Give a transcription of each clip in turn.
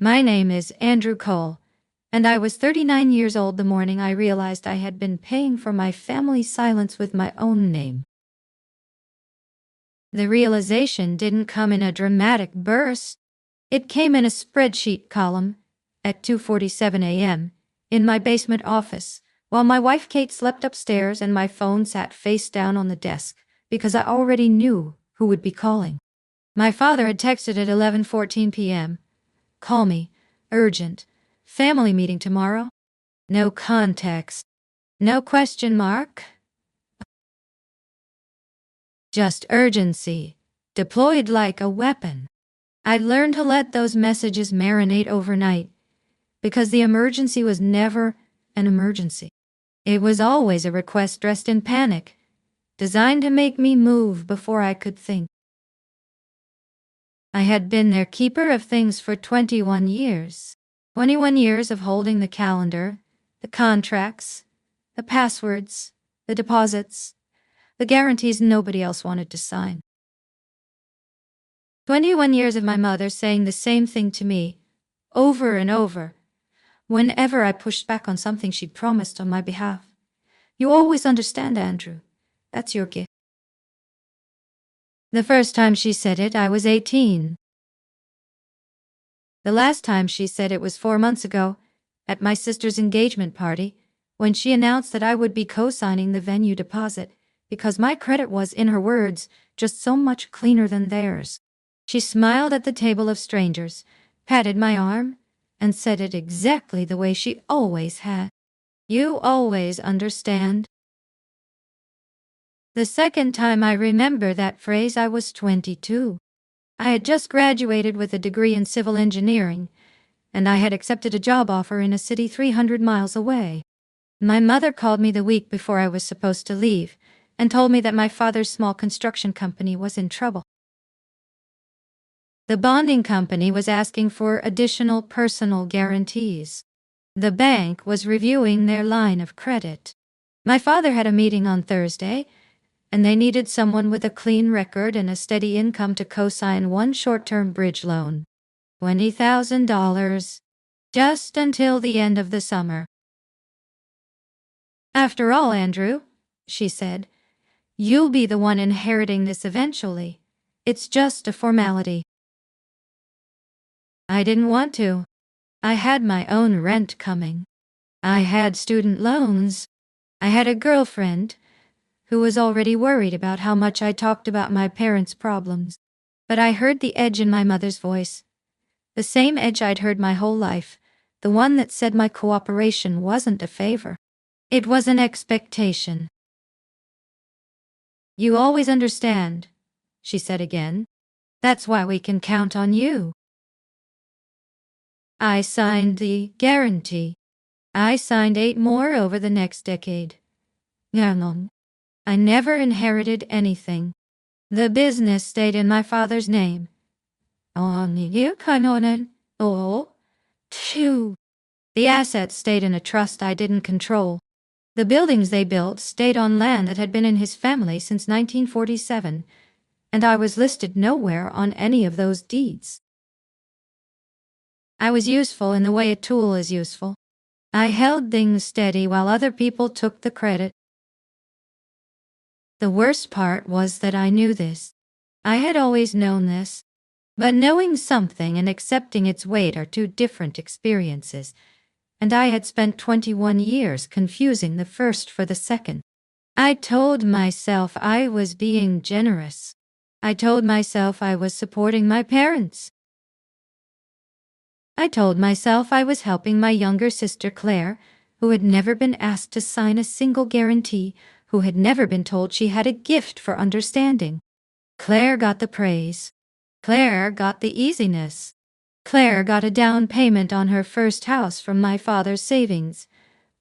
My name is Andrew Cole, and I was 39 years old the morning I realized I had been paying for my family's silence with my own name. The realization didn't come in a dramatic burst. It came in a spreadsheet column at 2:47 a.m. in my basement office, while my wife Kate slept upstairs and my phone sat face down on the desk because I already knew who would be calling. My father had texted at 11:14 p.m. "Call me. Urgent. Family meeting tomorrow." No context. No question mark. Just urgency, deployed like a weapon. I'd learned to let those messages marinate overnight, because the emergency was never an emergency. It was always a request dressed in panic, designed to make me move before I could think. I had been their keeper of things for 21 years. 21 years of holding the calendar, the contracts, the passwords, the deposits, the guarantees nobody else wanted to sign. 21 years of my mother saying the same thing to me, over and over, whenever I pushed back on something she'd promised on my behalf. "You always understand, Andrew. That's your gift." The first time she said it, I was 18. The last time she said it was 4 months ago, at my sister's engagement party, when she announced that I would be co-signing the venue deposit because my credit was, in her words, just so much cleaner than theirs. She smiled at the table of strangers, patted my arm, and said it exactly the way she always had. "You always understand." The second time I remember that phrase, I was 22. I had just graduated with a degree in civil engineering, and I had accepted a job offer in a city 300 miles away. My mother called me the week before I was supposed to leave and told me that my father's small construction company was in trouble. The bonding company was asking for additional personal guarantees. The bank was reviewing their line of credit. My father had a meeting on Thursday, and they needed someone with a clean record and a steady income to co-sign one short-term bridge loan. $20,000. Just until the end of the summer. "After all, Andrew," she said, "you'll be the one inheriting this eventually. It's just a formality." I didn't want to. I had my own rent coming. I had student loans. I had a girlfriend who was already worried about how much I talked about my parents' problems. But I heard the edge in my mother's voice. The same edge I'd heard my whole life, the one that said my cooperation wasn't a favor. It was an expectation. "You always understand," she said again. "That's why we can count on you." I signed the guarantee. I signed 8 more over the next decade. I never inherited anything. The business stayed in my father's name. The assets stayed in a trust I didn't control. The buildings they built stayed on land that had been in his family since 1947, and I was listed nowhere on any of those deeds. I was useful in the way a tool is useful. I held things steady while other people took the credit. The worst part was that I knew this. I had always known this. But knowing something and accepting its weight are two different experiences, and I had spent 21 years confusing the first for the second. I told myself I was being generous. I told myself I was supporting my parents. I told myself I was helping my younger sister Claire, who had never been asked to sign a single guarantee, who had never been told she had a gift for understanding. Claire got the praise. Claire got the easiness. Claire got a down payment on her first house from my father's savings,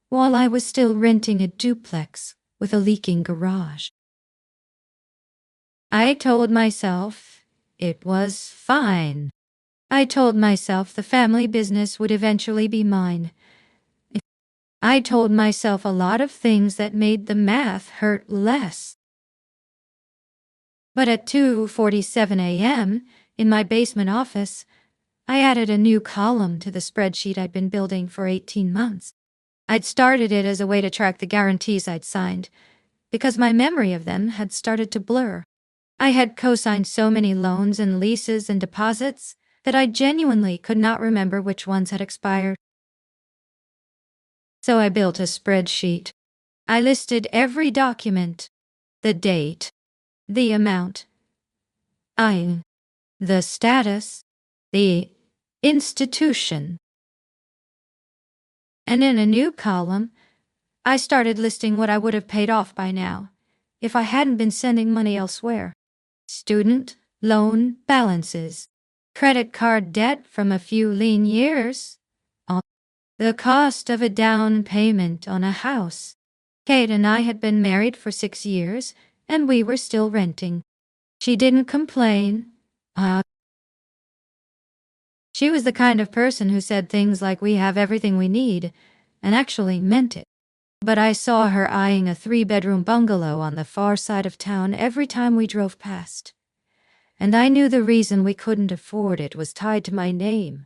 while I was still renting a duplex with a leaking garage. I told myself it was fine. I told myself the family business would eventually be mine. I told myself a lot of things that made the math hurt less. But at 2:47 a.m., in my basement office, I added a new column to the spreadsheet I'd been building for 18 months. I'd started it as a way to track the guarantees I'd signed, because my memory of them had started to blur. I had co-signed so many loans and leases and deposits that I genuinely could not remember which ones had expired. So I built a spreadsheet. I listed every document, the date, the amount, the status, the institution. And in a new column, I started listing what I would have paid off by now if I hadn't been sending money elsewhere. Student loan balances, credit card debt from a few lean years, the cost of a down payment on a house. Kate and I had been married for 6 years, and we were still renting. She didn't complain. She was the kind of person who said things like we have everything we need, and actually meant it. But I saw her eyeing a 3-bedroom bungalow on the far side of town every time we drove past. And I knew the reason we couldn't afford it was tied to my name,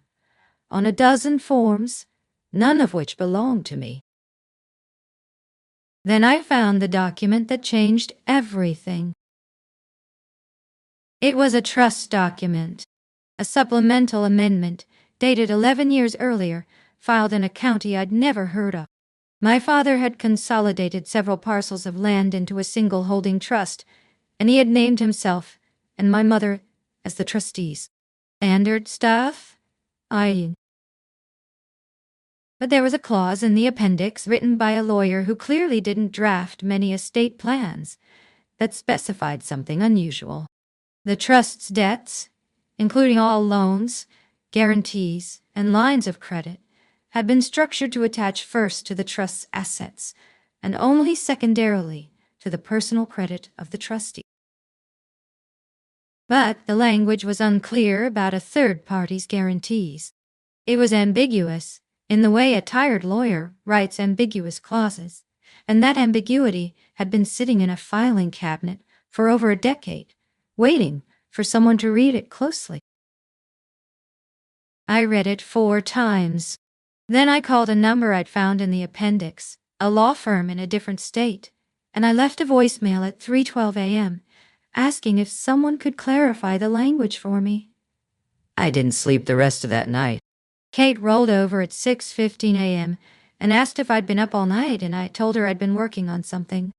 on a dozen forms, none of which belonged to me. Then I found the document that changed everything. It was a trust document, a supplemental amendment dated 11 years earlier, filed in a county I'd never heard of. My father had consolidated several parcels of land into a single holding trust, and he had named himself and my mother as the trustees. Standard stuff? But there was a clause in the appendix written by a lawyer who clearly didn't draft many estate plans that specified something unusual. The trust's debts, including all loans, guarantees, and lines of credit, had been structured to attach first to the trust's assets and only secondarily to the personal credit of the trustee. But the language was unclear about a third party's guarantees. It was ambiguous in the way a tired lawyer writes ambiguous clauses, and that ambiguity had been sitting in a filing cabinet for over a decade, waiting for someone to read it closely. I read it 4 times. Then I called a number I'd found in the appendix, a law firm in a different state, and I left a voicemail at 3:12 a.m., asking if someone could clarify the language for me. I didn't sleep the rest of that night. Kate rolled over at 6:15 a.m. and asked if I'd been up all night, and I told her I'd been working on something.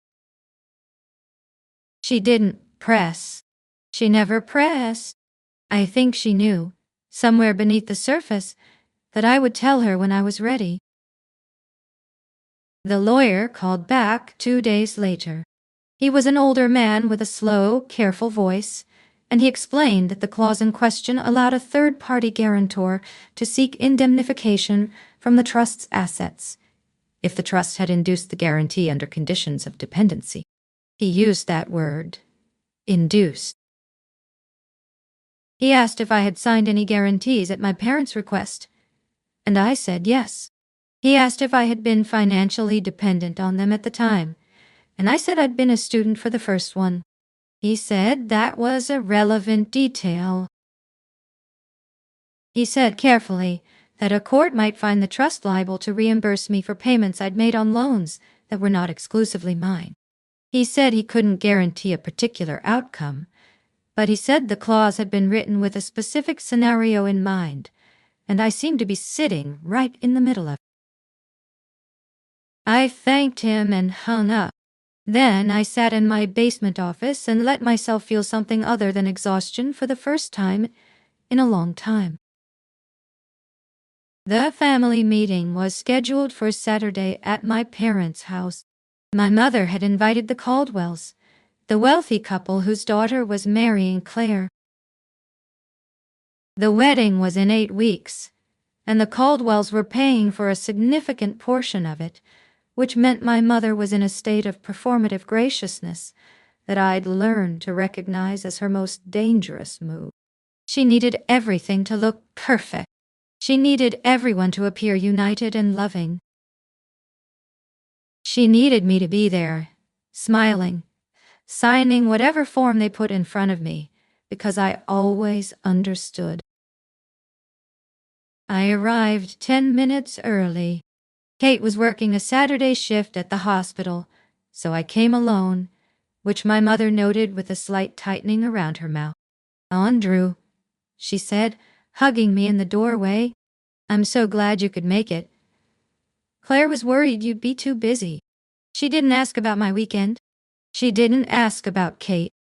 She didn't press. She never pressed. I think she knew, somewhere beneath the surface, that I would tell her when I was ready. The lawyer called back 2 days later. He was an older man with a slow, careful voice, and he explained that the clause in question allowed a third-party guarantor to seek indemnification from the trust's assets if the trust had induced the guarantee under conditions of dependency. He used that word, induced. He asked if I had signed any guarantees at my parents' request, and I said yes. He asked if I had been financially dependent on them at the time, and I said I'd been a student for the first one. He said that was a relevant detail. He said carefully that a court might find the trust liable to reimburse me for payments I'd made on loans that were not exclusively mine. He said he couldn't guarantee a particular outcome, but he said the clause had been written with a specific scenario in mind, and I seemed to be sitting right in the middle of it. I thanked him and hung up. Then I sat in my basement office and let myself feel something other than exhaustion for the first time in a long time. The family meeting was scheduled for Saturday at my parents' house. My mother had invited the Caldwells, the wealthy couple whose daughter was marrying Claire. The wedding was in 8 weeks, and the Caldwells were paying for a significant portion of it, which meant my mother was in a state of performative graciousness that I'd learned to recognize as her most dangerous move. She needed everything to look perfect. She needed everyone to appear united and loving. She needed me to be there, smiling, signing whatever form they put in front of me, because I always understood. I arrived 10 minutes early. Kate was working a Saturday shift at the hospital, so I came alone, which my mother noted with a slight tightening around her mouth. "Andrew," she said, hugging me in the doorway. "I'm so glad you could make it. Claire was worried you'd be too busy. She didn't ask about my weekend. She didn't ask about Kate.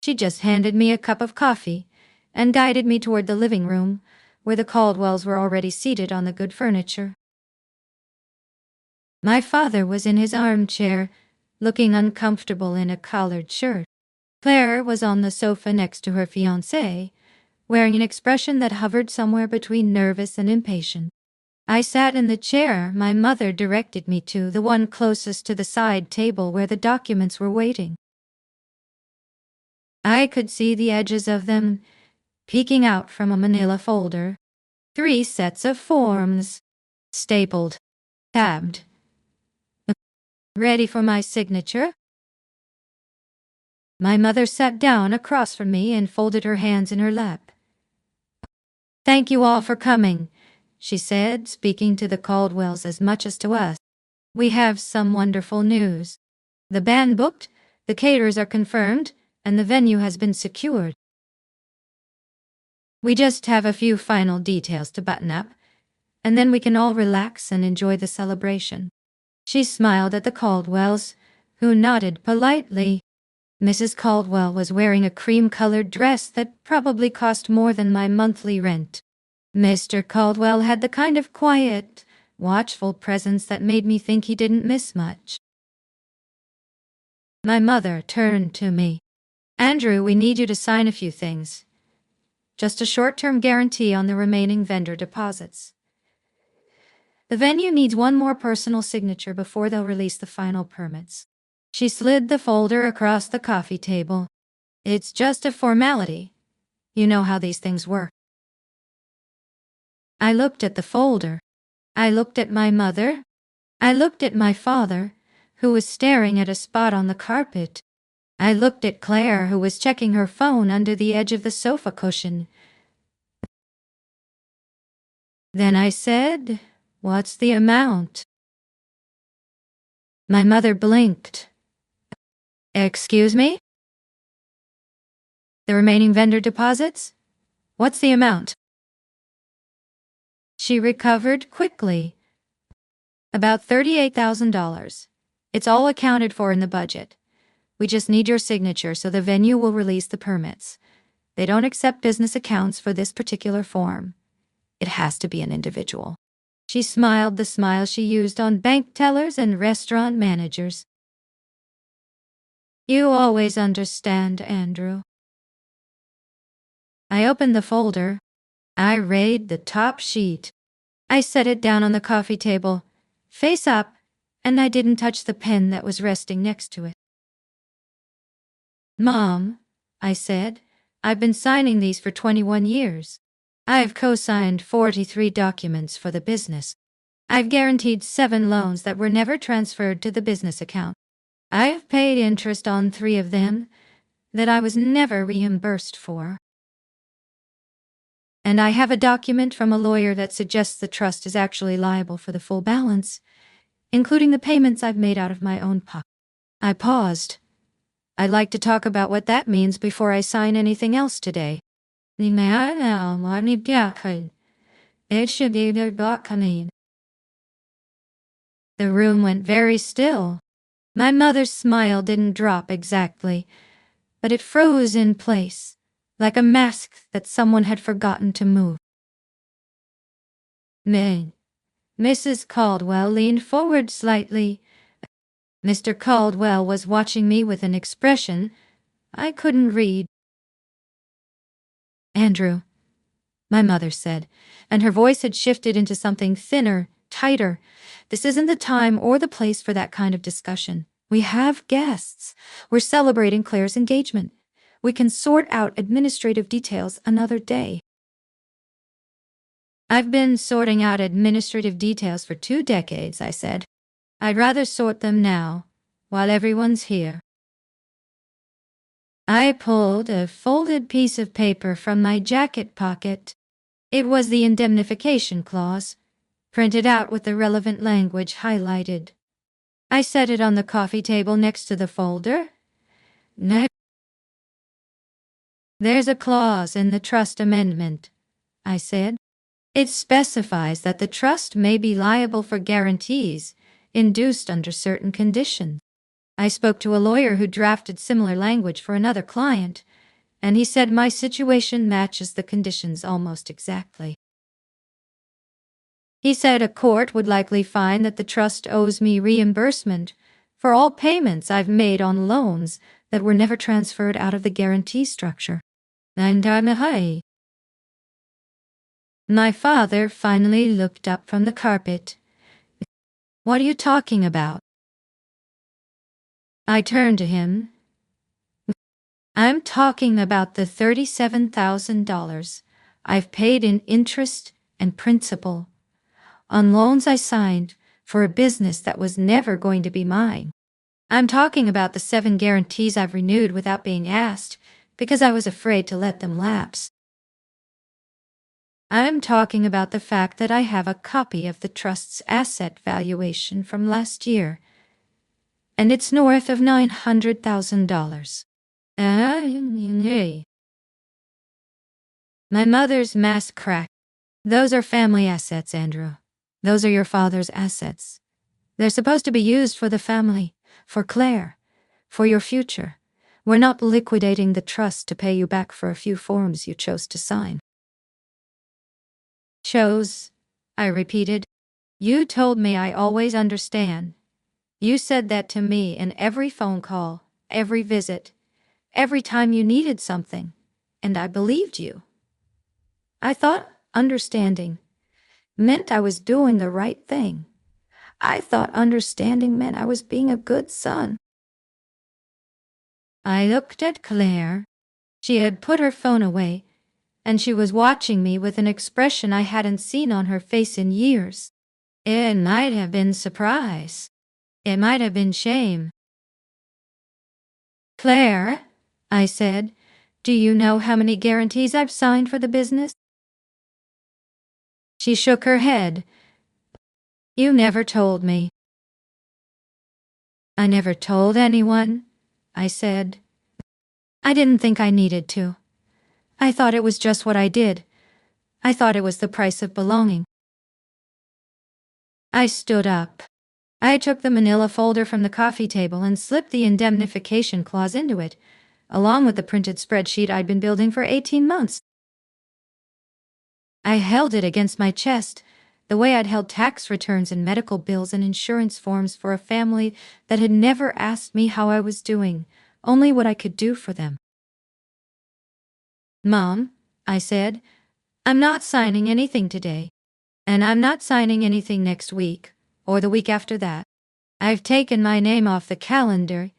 She just handed me a cup of coffee and guided me toward the living room, where the Caldwells were already seated on the good furniture. My father was in his armchair, looking uncomfortable in a collared shirt. Claire was on the sofa next to her fiancé, wearing an expression that hovered somewhere between nervous and impatient. I sat in the chair my mother directed me to, the one closest to the side table where the documents were waiting. I could see the edges of them peeking out from a manila folder. 3 sets of forms, stapled, tabbed. Ready for my signature? My mother sat down across from me and folded her hands in her lap. "Thank you all for coming," she said, speaking to the Caldwells as much as to us. "We have some wonderful news. The band booked, the caterers are confirmed, and the venue has been secured. We just have a few final details to button up, and then we can all relax and enjoy the celebration." She smiled at the Caldwells, who nodded politely. Mrs. Caldwell was wearing a cream-colored dress that probably cost more than my monthly rent. Mr. Caldwell had the kind of quiet, watchful presence that made me think he didn't miss much. My mother turned to me. "Andrew, we need you to sign a few things. Just a short-term guarantee on the remaining vendor deposits. The venue needs one more personal signature before they'll release the final permits." She slid the folder across the coffee table. "It's just a formality. You know how these things work." I looked at the folder. I looked at my mother. I looked at my father, who was staring at a spot on the carpet. I looked at Claire, who was checking her phone under the edge of the sofa cushion. Then I said, "What's the amount?" My mother blinked. "Excuse me?" "The remaining vendor deposits? What's the amount?" She recovered quickly. "About $38,000. It's all accounted for in the budget. We just need your signature so the venue will release the permits. They don't accept business accounts for this particular form. It has to be an individual." She smiled the smile she used on bank tellers and restaurant managers. "You always understand, Andrew." I opened the folder. I read the top sheet. I set it down on the coffee table, face up, and I didn't touch the pen that was resting next to it. "Mom," I said, "I've been signing these for 21 years. I've co-signed 43 documents for the business. I've guaranteed 7 loans that were never transferred to the business account. I've paid interest on 3 of them that I was never reimbursed for. And I have a document from a lawyer that suggests the trust is actually liable for the full balance, including the payments I've made out of my own pocket." I paused. "I'd like to talk about what that means before I sign anything else today." The room went very still. My mother's smile didn't drop exactly, but it froze in place, like a mask that someone had forgotten to move. Mrs. Caldwell leaned forward slightly. Mr. Caldwell was watching me with an expression I couldn't read. "Andrew," my mother said, and her voice had shifted into something thinner, tighter. "This isn't the time or the place for that kind of discussion. We have guests. We're celebrating Claire's engagement. We can sort out administrative details another day." "I've been sorting out administrative details for 2 decades, I said. "I'd rather sort them now, while everyone's here." I pulled a folded piece of paper from my jacket pocket. It was the indemnification clause, printed out with the relevant language highlighted. I set it on the coffee table next to the folder. Next, there's a clause in the trust amendment, I said. It specifies that the trust may be liable for guarantees induced under certain conditions. I spoke to a lawyer who drafted similar language for another client, and he said my situation matches the conditions almost exactly. He said a court would likely find that the trust owes me reimbursement for all payments I've made on loans that were never transferred out of the guarantee structure. And I'm a high. My father finally looked up from the carpet. What are you talking about? I turned to him. I'm talking about the $37,000 I've paid in interest and principal on loans I signed for a business that was never going to be mine. I'm talking about the 7 guarantees I've renewed without being asked because I was afraid to let them lapse. I'm talking about the fact that I have a copy of the trust's asset valuation from last year, and it's north of $900,000. My mother's mask cracked. Those are family assets, Andrew. Those are your father's assets. They're supposed to be used for the family, for Claire, for your future. We're not liquidating the trust to pay you back for a few forms you chose to sign. Chose, I repeated. You told me I always understand. You said that to me in every phone call, every visit, every time you needed something, and I believed you. I thought understanding meant I was doing the right thing. I thought understanding meant I was being a good son. I looked at Claire. She had put her phone away, and she was watching me with an expression I hadn't seen on her face in years. It might have been surprise. It might have been shame. Claire, I said, do you know how many guarantees I've signed for the business? She shook her head. You never told me. I never told anyone, I said. I didn't think I needed to. I thought it was just what I did. I thought it was the price of belonging. I stood up. I took the manila folder from the coffee table and slipped the indemnification clause into it, along with the printed spreadsheet I'd been building for 18 months. I held it against my chest, the way I'd held tax returns and medical bills and insurance forms for a family that had never asked me how I was doing, only what I could do for them. Mom, I said, I'm not signing anything today, and I'm not signing anything next week, or the week after that. I've taken my name off the calendar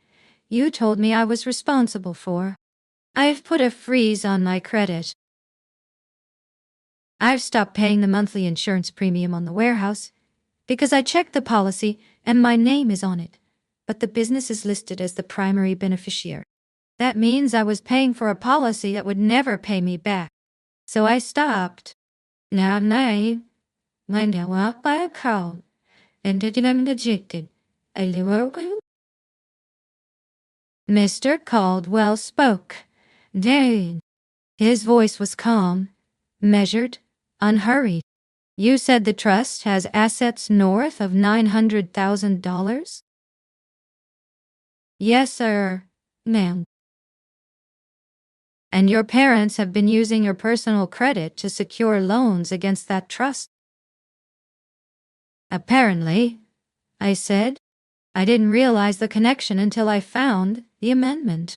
you told me I was responsible for. I've put a freeze on my credit. I've stopped paying the monthly insurance premium on the warehouse because I checked the policy and my name is on it, but the business is listed as the primary beneficiary. That means I was paying for a policy that would never pay me back. So I stopped. Now, my account, and I'm dejected. Mr. Caldwell spoke. Dane. His voice was calm, measured, unhurried. You said the trust has assets north of $900,000? Yes, sir, ma'am. And your parents have been using your personal credit to secure loans against that trust? Apparently, I said. I didn't realize the connection until I found the amendment.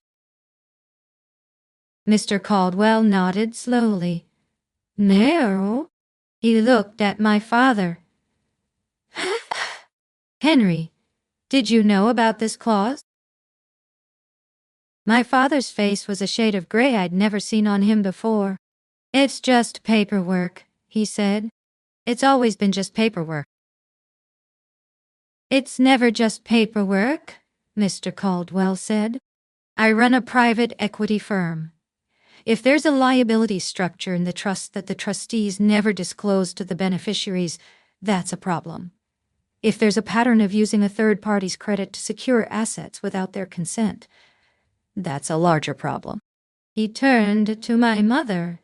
Mr. Caldwell nodded slowly. No. He looked at my father. Henry, did you know about this clause? My father's face was a shade of gray I'd never seen on him before. It's just paperwork, he said. It's always been just paperwork. It's never just paperwork, Mr. Caldwell said. I run a private equity firm. If there's a liability structure in the trust that the trustees never disclose to the beneficiaries, that's a problem. If there's a pattern of using a third party's credit to secure assets without their consent, that's a larger problem. He turned to my mother.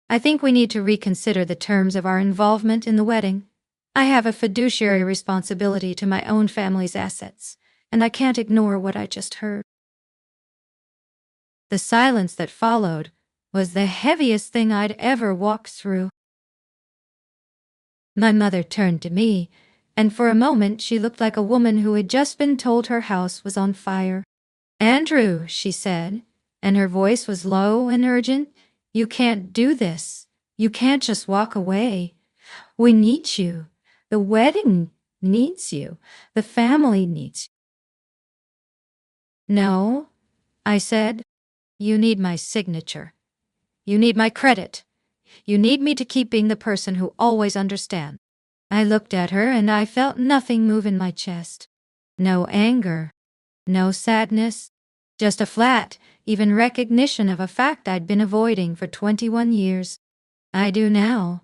I think we need to reconsider the terms of our involvement in the wedding. I have a fiduciary responsibility to my own family's assets, and I can't ignore what I just heard. The silence that followed was the heaviest thing I'd ever walked through. My mother turned to me, and for a moment she looked like a woman who had just been told her house was on fire. "Andrew," she said, and her voice was low and urgent, "you can't do this. You can't just walk away. We need you. The wedding needs you. The family needs you." "No," I said. "You need my signature. You need my credit. You need me to keep being the person who always understands." I looked at her and I felt nothing move in my chest. No anger, no sadness, just a flat, even recognition of a fact I'd been avoiding for 21 years. I do now.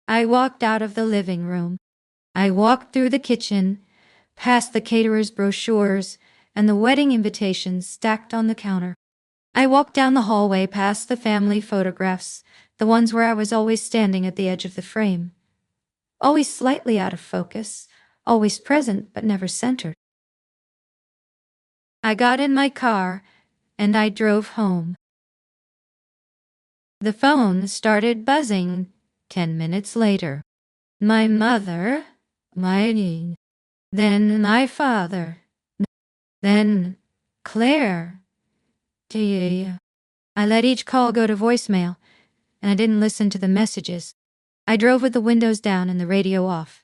I walked out of the living room. I walked through the kitchen, past the caterer's brochures and the wedding invitations stacked on the counter. I walked down the hallway past the family photographs, the ones where I was always standing at the edge of the frame. Always slightly out of focus, always present but never centered. I got in my car and I drove home. The phone started buzzing 10 minutes later. My mother, then my father, then Claire. I let each call go to voicemail, and I didn't listen to the messages. I drove with the windows down and the radio off,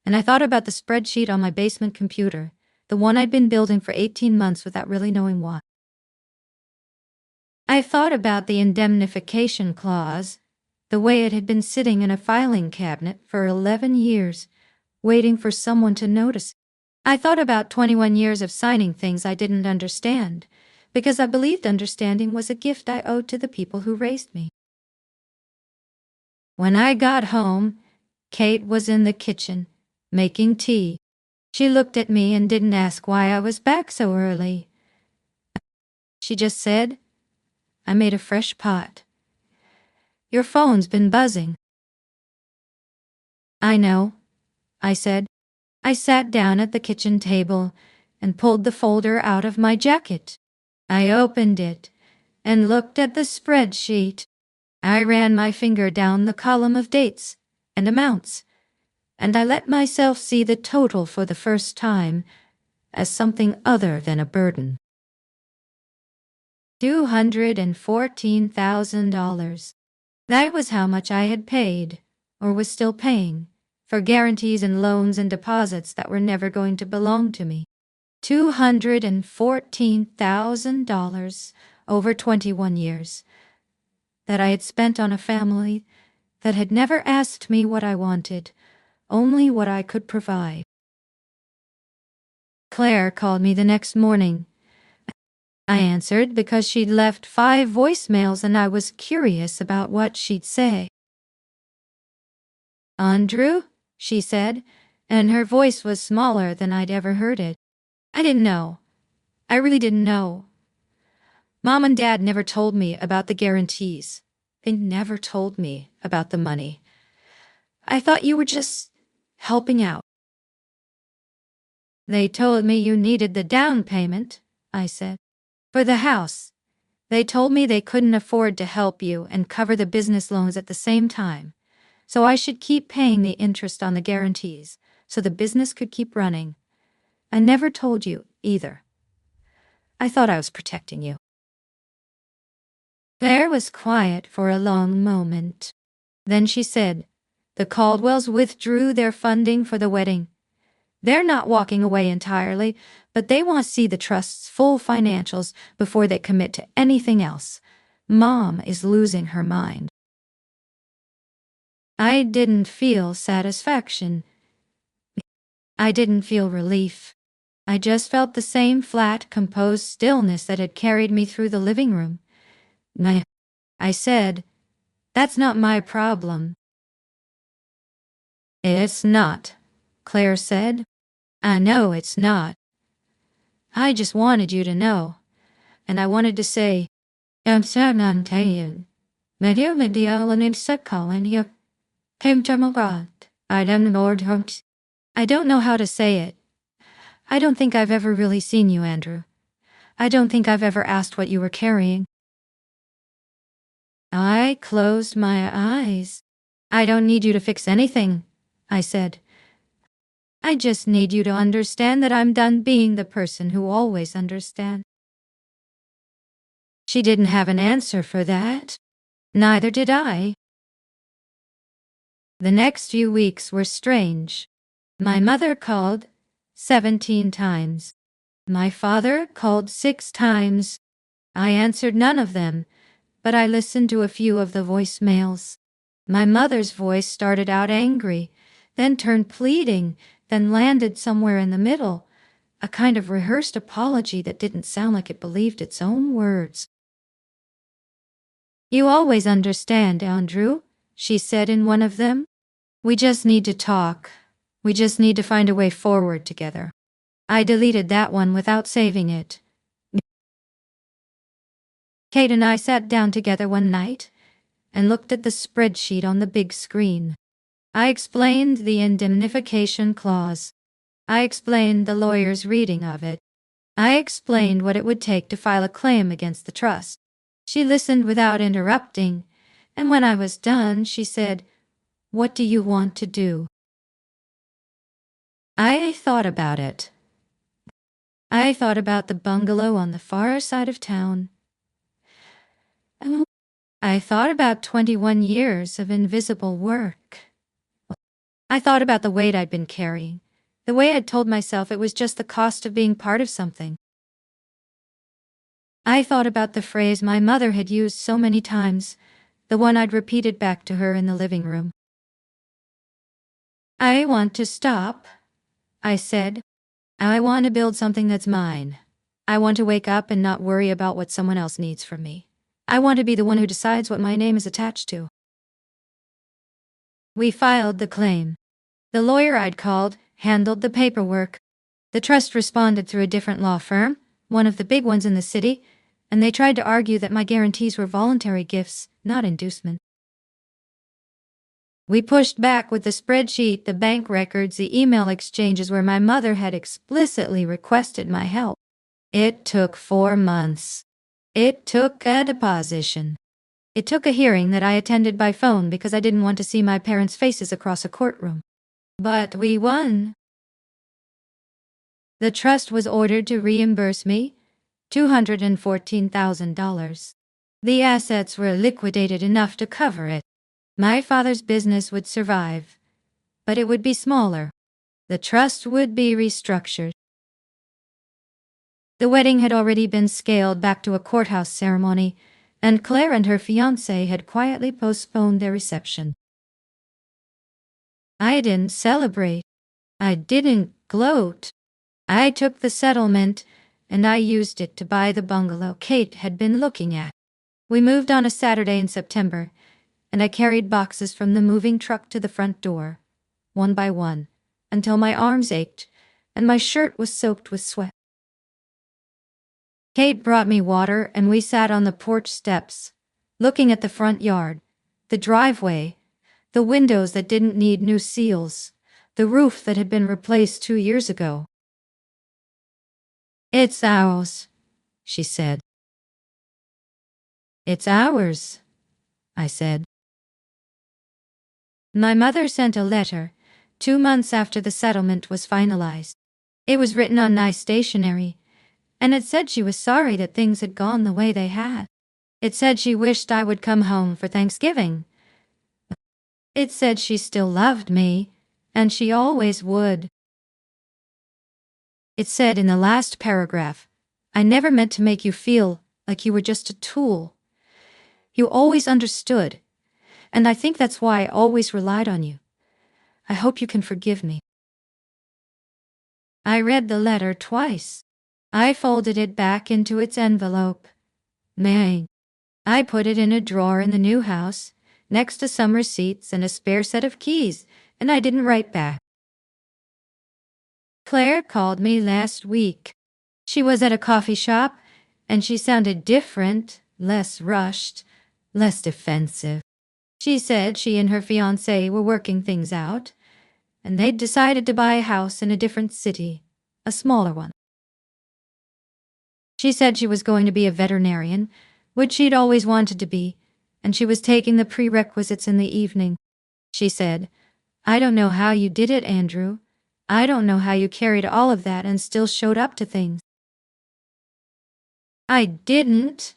and I thought about the spreadsheet on my basement computer, the one I'd been building for 18 months without really knowing why. I thought about the indemnification clause, the way it had been sitting in a filing cabinet for 11 years, waiting for someone to notice. I thought about 21 years of signing things I didn't understand, because I believed understanding was a gift I owed to the people who raised me. When I got home, Kate was in the kitchen, making tea. She looked at me and didn't ask why I was back so early. She just said, "I made a fresh pot. Your phone's been buzzing." "I know," I said. I sat down at the kitchen table and pulled the folder out of my jacket. I opened it and looked at the spreadsheet. I ran my finger down the column of dates and amounts, and I let myself see the total for the first time as something other than a burden. $214,000. That was how much I had paid, or was still paying, for guarantees and loans and deposits that were never going to belong to me. $214,000 over 21 years that I had spent on a family that had never asked me what I wanted, only what I could provide. Claire called me the next morning. I answered because she'd left 5 voicemails and I was curious about what she'd say. "Andrew?" she said, and her voice was smaller than I'd ever heard it. I didn't know. I really didn't know. Mom and Dad never told me about the guarantees. They never told me about the money. I thought you were just helping out. "They told me you needed the down payment," I said. "For the house. They told me they couldn't afford to help you and cover the business loans at the same time, so I should keep paying the interest on the guarantees so the business could keep running. I never told you either. I thought I was protecting you." Claire was quiet for a long moment. Then she said, "The Caldwells withdrew their funding for the wedding. They're not walking away entirely, but they want to see the trust's full financials before they commit to anything else. Mom is losing her mind." I didn't feel satisfaction. I didn't feel relief. I just felt the same flat, composed stillness that had carried me through the living room. I said, "That's not my problem." "It's not," Claire said. "I know it's not. I just wanted you to know. And I wanted to say, I'm sad I'm tired. I don't know how to say it. I don't think I've ever really seen you, Andrew. I don't think I've ever asked what you were carrying." I closed my eyes. "I don't need you to fix anything," I said. "I just need you to understand that I'm done being the person who always understands." She didn't have an answer for that. Neither did I. The next few weeks were strange. My mother called 17 times. My father called 6 times. I answered none of them, but I listened to a few of the voicemails. My mother's voice started out angry, then turned pleading, then landed somewhere in the middle, a kind of rehearsed apology that didn't sound like it believed its own words. "You always understand, Andrew," she said in one of them. "We just need to talk. We just need to find a way forward together." I deleted that one without saving it. Kate and I sat down together one night and looked at the spreadsheet on the big screen. I explained the indemnification clause. I explained the lawyer's reading of it. I explained what it would take to file a claim against the trust. She listened without interrupting, and when I was done, she said, "What do you want to do?" I thought about it. I thought about the bungalow on the far side of town. I thought about 21 years of invisible work. I thought about the weight I'd been carrying, the way I'd told myself it was just the cost of being part of something. I thought about the phrase my mother had used so many times, the one I'd repeated back to her in the living room. "I want to stop," I said. "I want to build something that's mine. I want to wake up and not worry about what someone else needs from me. I want to be the one who decides what my name is attached to." We filed the claim. The lawyer I'd called handled the paperwork. The trust responded through a different law firm, one of the big ones in the city, and they tried to argue that my guarantees were voluntary gifts, not inducement. We pushed back with the spreadsheet, the bank records, the email exchanges where my mother had explicitly requested my help. It took 4 months. It took a deposition. It took a hearing that I attended by phone because I didn't want to see my parents' faces across a courtroom. But we won. The trust was ordered to reimburse me $214,000. The assets were liquidated enough to cover it. My father's business would survive, but it would be smaller. The trust would be restructured. The wedding had already been scaled back to a courthouse ceremony, and Claire and her fiancé had quietly postponed their reception. I didn't celebrate. I didn't gloat. I took the settlement, and I used it to buy the bungalow Kate had been looking at. We moved on a Saturday in September, and I carried boxes from the moving truck to the front door, one by one, until my arms ached and my shirt was soaked with sweat. Kate brought me water, and we sat on the porch steps, looking at the front yard, the driveway, the windows that didn't need new seals, the roof that had been replaced 2 years ago. "It's ours," she said. "It's ours," I said. My mother sent a letter 2 months after the settlement was finalized. It was written on nice stationery, and it said she was sorry that things had gone the way they had. It said she wished I would come home for Thanksgiving. It said she still loved me, and she always would. It said in the last paragraph, "I never meant to make you feel like you were just a tool. You always understood, and I think that's why I always relied on you. I hope you can forgive me." I read the letter twice. I folded it back into its envelope. May. I put it in a drawer in the new house, next to some receipts and a spare set of keys, and I didn't write back. Claire called me last week. She was at a coffee shop, and she sounded different, less rushed, less defensive. She said she and her fiancé were working things out, and they'd decided to buy a house in a different city, a smaller one. She said she was going to be a veterinarian, which she'd always wanted to be, and she was taking the prerequisites in the evening. She said, "I don't know how you did it, Andrew. I don't know how you carried all of that and still showed up to things." "I didn't,"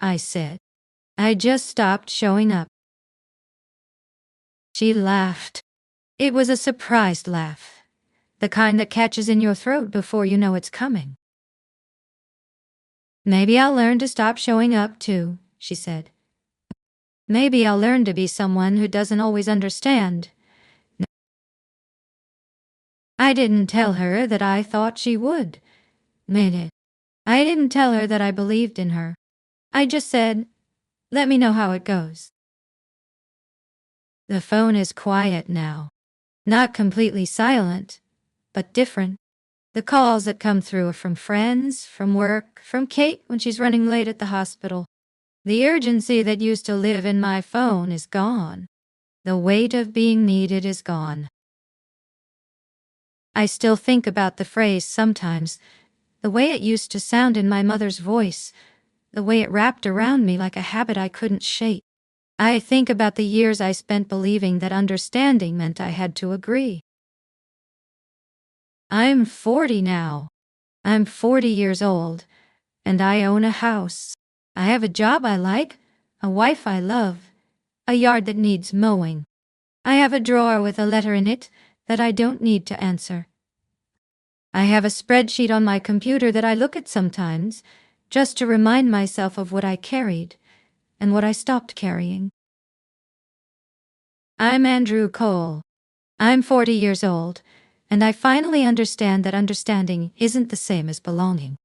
I said. "I just stopped showing up." She laughed. It was a surprised laugh, the kind that catches in your throat before you know it's coming. "Maybe I'll learn to stop showing up too," she said. "Maybe I'll learn to be someone who doesn't always understand." I didn't tell her that I thought she would. I didn't tell her that I believed in her. I just said, "Let me know how it goes." The phone is quiet now. Not completely silent, but different. The calls that come through are from friends, from work, from Kate when she's running late at the hospital. The urgency that used to live in my phone is gone. The weight of being needed is gone. I still think about the phrase sometimes, the way it used to sound in my mother's voice, the way it wrapped around me like a habit I couldn't shake. I think about the years I spent believing that understanding meant I had to agree. I'm 40 now. I'm 40 years old, and I own a house. I have a job I like, a wife I love, a yard that needs mowing. I have a drawer with a letter in it that I don't need to answer. I have a spreadsheet on my computer that I look at sometimes, just to remind myself of what I carried and what I stopped carrying. I'm Andrew Cole. I'm 40 years old, and I finally understand that understanding isn't the same as belonging.